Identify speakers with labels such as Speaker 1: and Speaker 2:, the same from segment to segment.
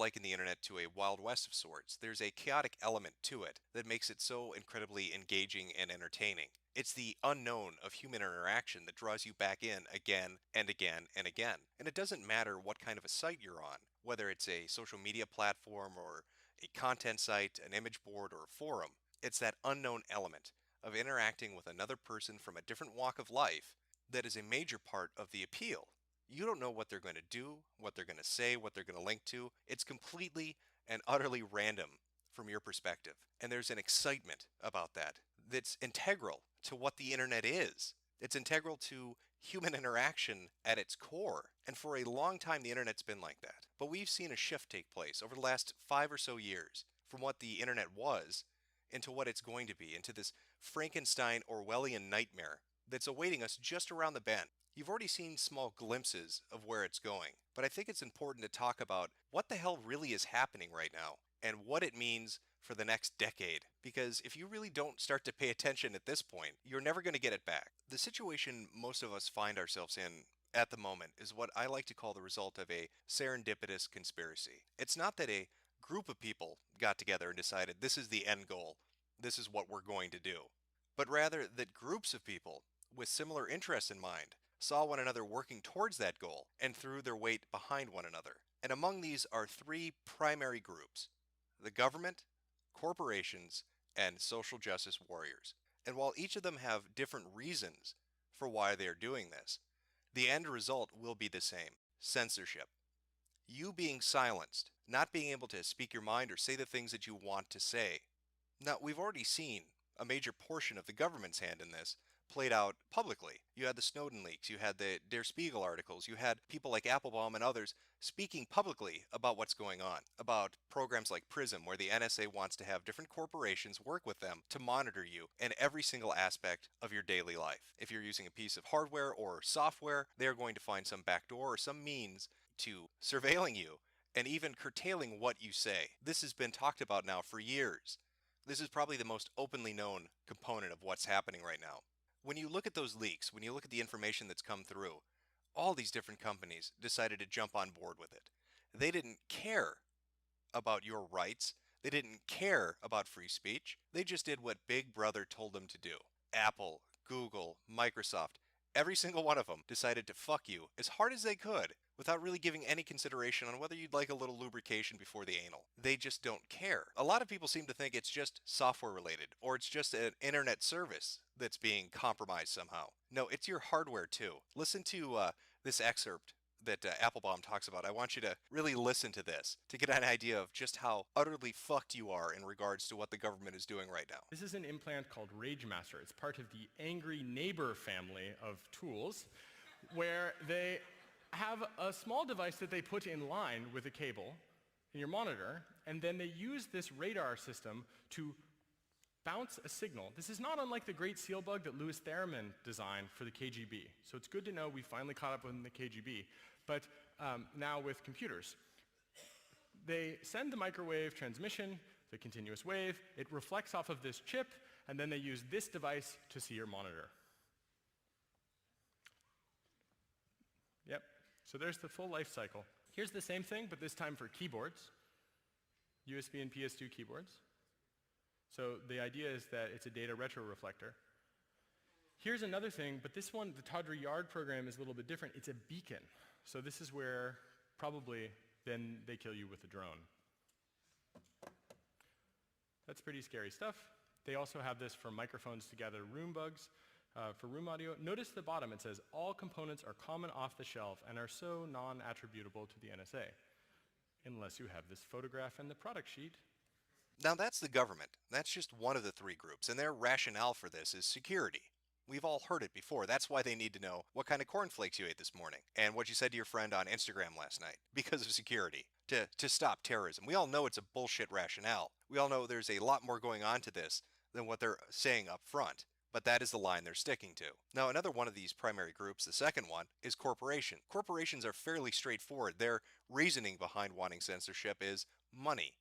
Speaker 1: liken the internet to a Wild West of sorts. There's a chaotic element to it that makes it so incredibly engaging and entertaining. It's the unknown of human interaction that draws you back in again and again and again. And it doesn't matter what kind of a site you're on, whether it's a social media platform or a content site, an image board, or a forum. It's that unknown element of interacting with another person from a different walk of life that is a major part of the appeal. You don't know what they're going to do, what they're going to say, what they're going to link to. It's completely and utterly random from your perspective. And there's an excitement about that that's integral to what the internet is. It's integral to human interaction at its core. And for a long time, the internet's been like that. But we've seen a shift take place over the last 5 or so years from what the internet was into what it's going to be, into this Frankenstein Orwellian nightmare that's awaiting us just around the bend. You've already seen small glimpses of where it's going, but I think it's important to talk about what the hell really is happening right now and what it means for the next decade. Because if you really don't start to pay attention at this point, you're never going to get it back. The situation most of us find ourselves in at the moment is what I like to call the result of a serendipitous conspiracy. It's not that a group of people got together and decided this is the end goal, this is what we're going to do, but rather that groups of people with similar interests in mind saw one another working towards that goal and threw their weight behind one another. And among these are three primary groups: the government, corporations, and social justice warriors. And while each of them have different reasons for why they are doing this, the end result will be the same: censorship. You being silenced, not being able to speak your mind or say the things that you want to say. Now, we've already seen a major portion of the government's hand in this played out publicly. You had the Snowden leaks, you had the Der Spiegel articles, you had people like Applebaum and others speaking publicly about what's going on, about programs like PRISM, where the NSA wants to have different corporations work with them to monitor you in every single aspect of your daily life. If you're using a piece of hardware or software, they're going to find some backdoor or some means to surveilling you and even curtailing what you say. This has been talked about now for years. This is probably the most openly known component of what's happening right now. When you look at those leaks, when you look at the information that's come through, all these different companies decided to jump on board with it. They didn't care about your rights. They didn't care about free speech. They just did what Big Brother told them to do. Apple, Google, Microsoft, every single one of them decided to fuck you as hard as they could without really giving any consideration on whether you'd like a little lubrication before the anal. They just don't care. A lot of people seem to think it's just software related, or it's just an internet service that's being compromised somehow. No, it's your hardware too. Listen to this excerpt that Applebaum talks about. I want you to really listen to this to get an idea of just how utterly fucked you are in regards to what the government is doing right now.
Speaker 2: This is an implant called RageMaster. It's part of the Angry Neighbor family of tools, where they have a small device that they put in line with a cable in your monitor, and then they use this radar system to bounce a signal. This is not unlike the Great Seal Bug that Louis Theremin designed for the KGB. So it's good to know we finally caught up with the KGB, but now with computers. They send the microwave transmission, the continuous wave, it reflects off of this chip, and then they use this device to see your monitor. Yep. So there's the full life cycle. Here's the same thing, but this time for keyboards, USB and PS2 keyboards. So the idea is that it's a data retroreflector. Here's another thing, but this one, the Tawdry Yard program, is a little bit different. It's a beacon. So this is where probably then they kill you with a drone. That's pretty scary stuff. They also have this for microphones to gather room bugs. For room audio, notice the bottom, it says, all components are common off the shelf and are so non-attributable to the NSA, unless you have this photograph in the product sheet.
Speaker 1: Now that's the government. That's just one of the three groups, and their rationale for this is security. We've all heard it before. That's why they need to know what kind of cornflakes you ate this morning and what you said to your friend on Instagram last night, because of security, to stop terrorism. We all know it's a bullshit rationale. We all know there's a lot more going on to this than what they're saying up front. But that is the line they're sticking to. Now, another one of these primary groups, the second one, is corporation. Corporations are fairly straightforward. Their reasoning behind wanting censorship is money.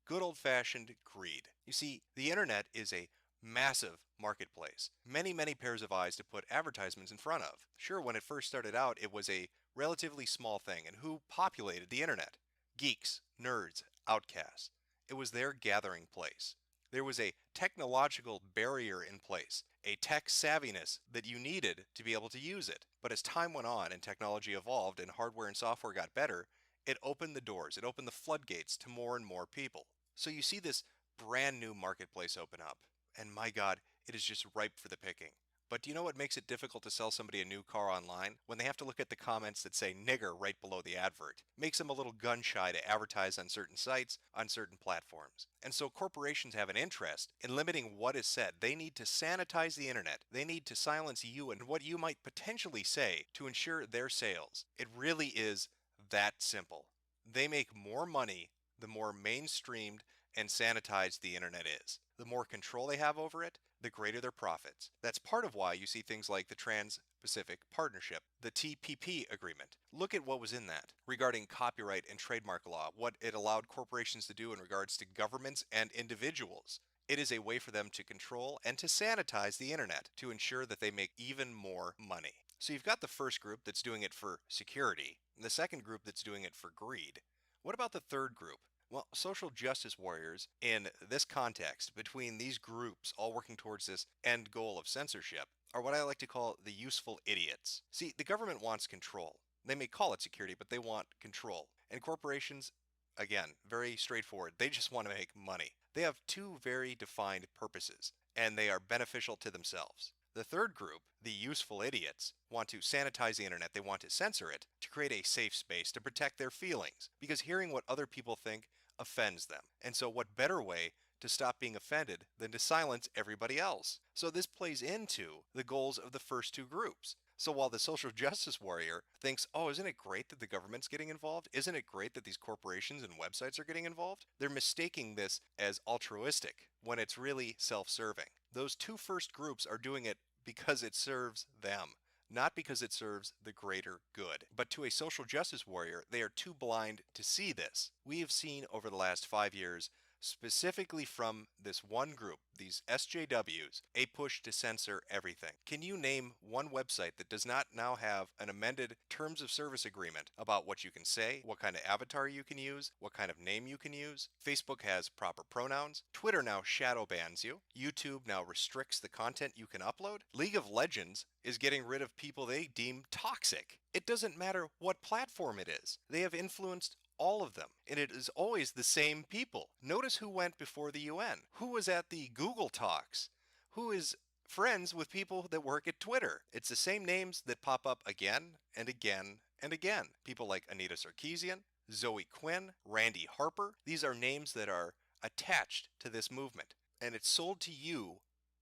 Speaker 1: Good old-fashioned greed. You see, the internet is a massive marketplace. Many, many pairs of eyes to put advertisements in front of. Sure, when it first started out, it was a relatively small thing. And who populated the internet? Geeks, nerds, outcasts. It was their gathering place. There was a technological barrier in place, a tech savviness that you needed to be able to use it. But as time went on and technology evolved and hardware and software got better, it opened the doors, it opened the floodgates to more and more people. So you see this brand new marketplace open up, and my God, it is just ripe for the picking. But do you know what makes it difficult to sell somebody a new car online? When they have to look at the comments that say nigger right below the advert. Makes them a little gun shy to advertise on certain sites, on certain platforms. And so corporations have an interest in limiting what is said. They need to sanitize the internet. They need to silence you and what you might potentially say to ensure their sales. It really is that simple. They make more money the more mainstreamed and sanitized the internet is. The more control they have over it, the greater their profits. That's part of why you see things like the Trans-Pacific Partnership, the TPP agreement. Look at what was in that regarding copyright and trademark law, what it allowed corporations to do in regards to governments and individuals. It is a way for them to control and to sanitize the internet to ensure that they make even more money. So you've got the first group that's doing it for security, and the second group that's doing it for greed. What about the third group? Well, social justice warriors in this context, between these groups all working towards this end goal of censorship, are what I like to call the useful idiots. See, the government wants control. They may call it security, but they want control. And corporations, again, very straightforward. They just want to make money. They have two very defined purposes, and they are beneficial to themselves. The third group, the useful idiots, want to sanitize the internet. They want to censor it to create a safe space to protect their feelings, because hearing what other people think offends them. And so what better way to stop being offended than to silence everybody else? So this plays into the goals of the first two groups. So while the social justice warrior thinks, oh, isn't it great that the government's getting involved? Isn't it great that these corporations and websites are getting involved? They're mistaking this as altruistic when it's really self-serving. Those two first groups are doing it because it serves them, not because it serves the greater good. But to a social justice warrior, they are too blind to see this. We have seen over the last 5 years, specifically from this one group, these SJWs, a push to censor everything. Can you name one website that does not now have an amended terms of service agreement about what you can say, what kind of avatar you can use, what kind of name you can use? Facebook has proper pronouns. Twitter now shadow bans you. YouTube now restricts the content you can upload. League of Legends is getting rid of people they deem toxic. It doesn't matter what platform it is. They have influenced all of them, and it is always the same people. Notice who went before the UN, who was at the Google Talks, who is friends with people that work at Twitter. It's the same names that pop up again and again and again. People like Anita Sarkeesian, Zoe Quinn, Randy Harper. These are names that are attached to this movement, and it's sold to you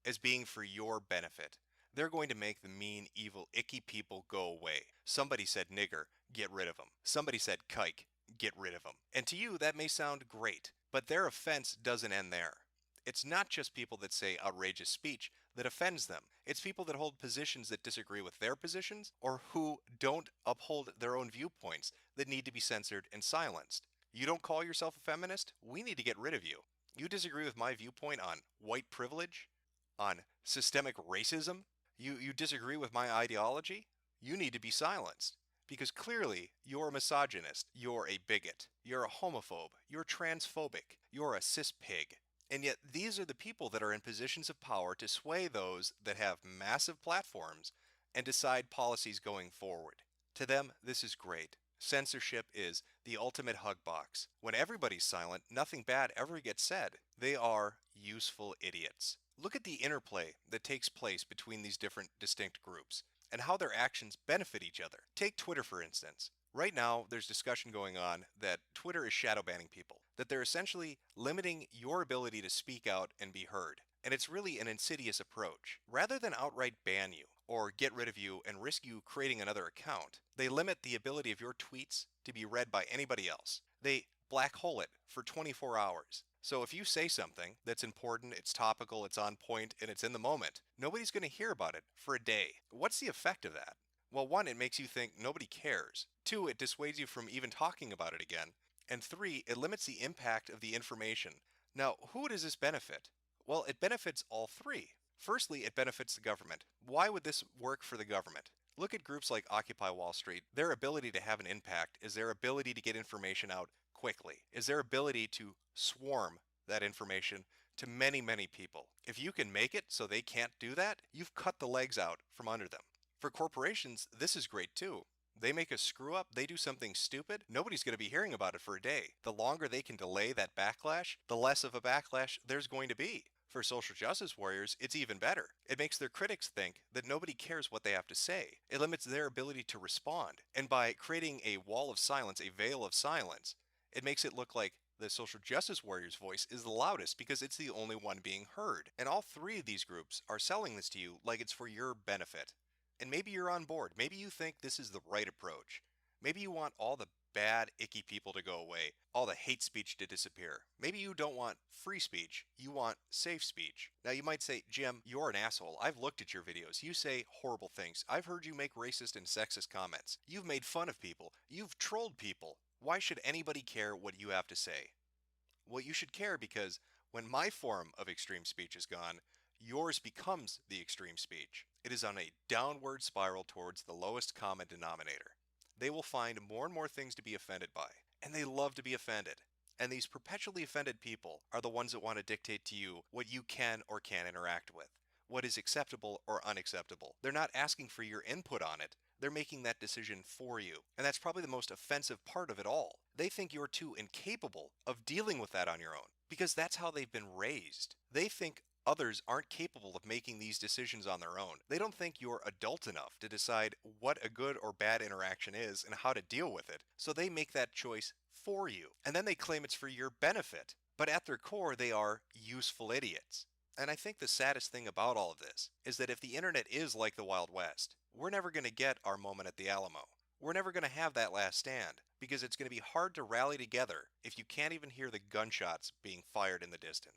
Speaker 1: as being for your benefit. They're going to make the mean, evil, icky people go away. Somebody said nigger, get rid of them. Somebody said kike, get rid of them. And to you, that may sound great, but their offense doesn't end there. It's not just people that say outrageous speech that offends them. It's people that hold positions that disagree with their positions or who don't uphold their own viewpoints that need to be censored and silenced. You don't call yourself a feminist? We need to get rid of you. You disagree with my viewpoint on white privilege, on systemic racism? You disagree with my ideology? You need to be silenced. Because clearly, you're a misogynist, you're a bigot, you're a homophobe, you're transphobic, you're a cis pig. And yet these are the people that are in positions of power to sway those that have massive platforms and decide policies going forward. To them, this is great. Censorship is the ultimate hug box. When everybody's silent, nothing bad ever gets said. They are useful idiots. Look at the interplay that takes place between these different distinct groups and how their actions benefit each other. Take Twitter, for instance. Right now, there's discussion going on that Twitter is shadow banning people, that they're essentially limiting your ability to speak out and be heard. And it's really an insidious approach. Rather than outright ban you or get rid of you and risk you creating another account, they limit the ability of your tweets to be read by anybody else. They black hole it for 24 hours. So if you say something that's important, it's topical, it's on point, and it's in the moment, nobody's going to hear about it for a day. What's the effect of that? Well, one, it makes you think nobody cares. Two, it dissuades you from even talking about it again. And three, it limits the impact of the information. Now, who does this benefit? Well, it benefits all three. Firstly, it benefits the government. Why would this work for the government? Look at groups like Occupy Wall Street. Their ability to have an impact is their ability to get information out quickly is their ability to swarm that information to many, many people. If you can make it so they can't do that, you've cut the legs out from under them. For corporations, this is great too. They make a screw up, they do something stupid, nobody's going to be hearing about it for a day. The longer they can delay that backlash, the less of a backlash there's going to be. For social justice warriors, it's even better. It makes their critics think that nobody cares what they have to say. It limits their ability to respond. And by creating a wall of silence, a veil of silence, it makes it look like the social justice warrior's voice is the loudest because it's the only one being heard. And all three of these groups are selling this to you like it's for your benefit. And maybe you're on board. Maybe you think this is the right approach. Maybe you want all the bad, icky people to go away, all the hate speech to disappear. Maybe you don't want free speech, you want safe speech. Now you might say, Jim, you're an asshole. I've looked at your videos. You say horrible things. I've heard you make racist and sexist comments. You've made fun of people. You've trolled people. Why should anybody care what you have to say? Well, you should care because when my form of extreme speech is gone, yours becomes the extreme speech. It is on a downward spiral towards the lowest common denominator. They will find more and more things to be offended by, and they love to be offended. And these perpetually offended people are the ones that want to dictate to you what you can or can't interact with, what is acceptable or unacceptable. They're not asking for your input on it. They're making that decision for you. And that's probably the most offensive part of it all. They think you're too incapable of dealing with that on your own because that's how they've been raised. They think others aren't capable of making these decisions on their own. They don't think you're adult enough to decide what a good or bad interaction is and how to deal with it. So they make that choice for you. And then they claim it's for your benefit. But at their core, they are useful idiots. And I think the saddest thing about all of this is that if the internet is like the Wild West, we're never going to get our moment at the Alamo. We're never going to have that last stand because it's going to be hard to rally together if you can't even hear the gunshots being fired in the distance.